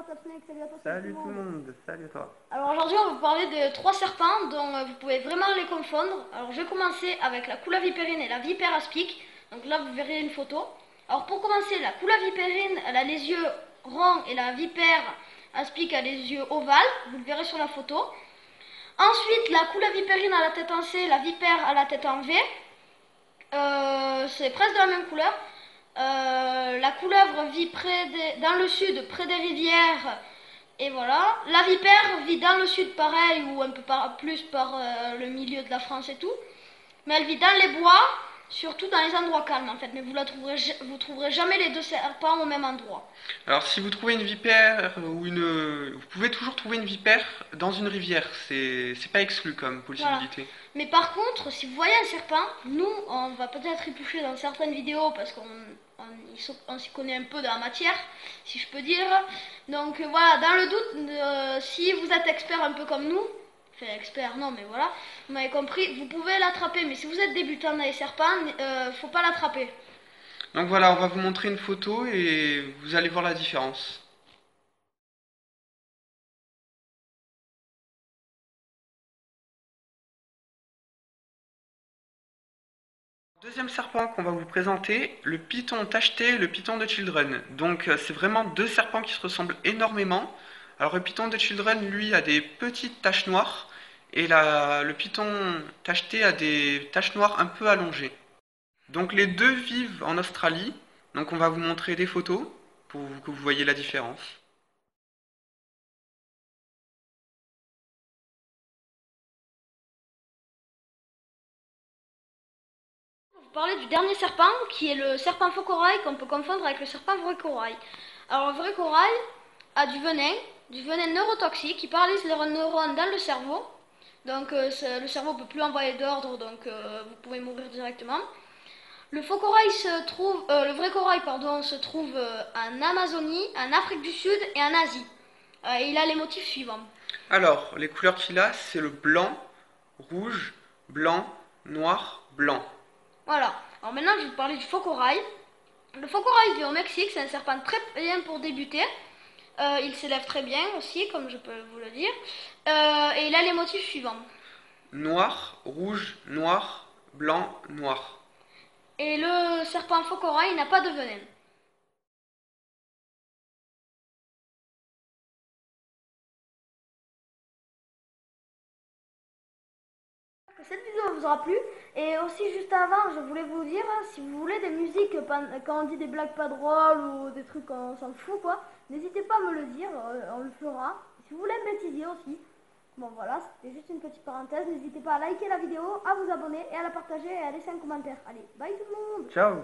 Top Snake, salut à toi, Salut tout le monde, salut à toi. Alors aujourd'hui on va vous parler de trois serpents dont vous pouvez vraiment les confondre. Alors je vais commencer avec la Coula vipérine et la vipère aspic. Donc là vous verrez une photo. Alors pour commencer, la Coula vipérine elle a les yeux ronds et la vipère aspic a les yeux ovales. Vous le verrez sur la photo. Ensuite la Coula vipérine a la tête en C, la vipère a la tête en V. C'est presque de la même couleur. La couleuvre vit dans le sud, près des rivières. Et voilà. La vipère vit dans le sud, pareil, ou un peu plus par le milieu de la France et tout. Mais elle vit dans les bois, surtout dans les endroits calmes en fait. Mais vous trouverez jamais les deux serpents au même endroit. Alors si vous trouvez une vipère ou une... Vous pouvez toujours trouver une vipère dans une rivière, c'est pas exclu comme Voilà. possibilité. Mais par contre, si vous voyez un serpent, nous, on va peut-être y toucher dans certaines vidéos parce qu'on s'y connaît un peu dans la matière, si je peux dire. Donc voilà, dans le doute, si vous êtes expert un peu comme nous, enfin expert non, mais voilà, vous m'avez compris, vous pouvez l'attraper. Mais si vous êtes débutant dans les serpents, faut pas l'attraper. Donc voilà, on va vous montrer une photo et vous allez voir la différence. Deuxième serpent qu'on va vous présenter, le python tacheté et le python de Children. Donc c'est vraiment deux serpents qui se ressemblent énormément. Alors le python de Children, lui, a des petites taches noires et le python tacheté a des taches noires un peu allongées. Donc les deux vivent en Australie. Donc on va vous montrer des photos pour que vous voyez la différence. Vous parlez du dernier serpent qui est le serpent faux corail qu'on peut confondre avec le serpent vrai corail. Alors le vrai corail a du venin neurotoxique qui paralyse les neurones dans le cerveau. Donc le cerveau ne peut plus envoyer d'ordre, donc vous pouvez mourir directement. Le faux corail le vrai corail pardon, se trouve en Amazonie, en Afrique du Sud et en Asie. Et il a les motifs suivants. Alors les couleurs qu'il a, c'est le blanc, rouge, blanc, noir, blanc. Voilà. Alors maintenant je vais vous parler du faux corail. Le faux corail vit au Mexique, c'est un serpent très bien pour débuter. Il s'élève très bien aussi, comme je peux vous le dire. Et il a les motifs suivants. Noir, rouge, noir, blanc, noir. Et le serpent faux corail n'a pas de venin. Cette vidéo vous aura plu. Et aussi juste avant, je voulais vous dire, si vous voulez des musiques, quand on dit des blagues pas drôles ou des trucs on s'en fout quoi, n'hésitez pas à me le dire, on le fera. Si vous voulez bêtiser aussi. Bon voilà, c'était juste une petite parenthèse. N'hésitez pas à liker la vidéo, à vous abonner et à la partager et à laisser un commentaire. Allez, bye tout le monde! Ciao!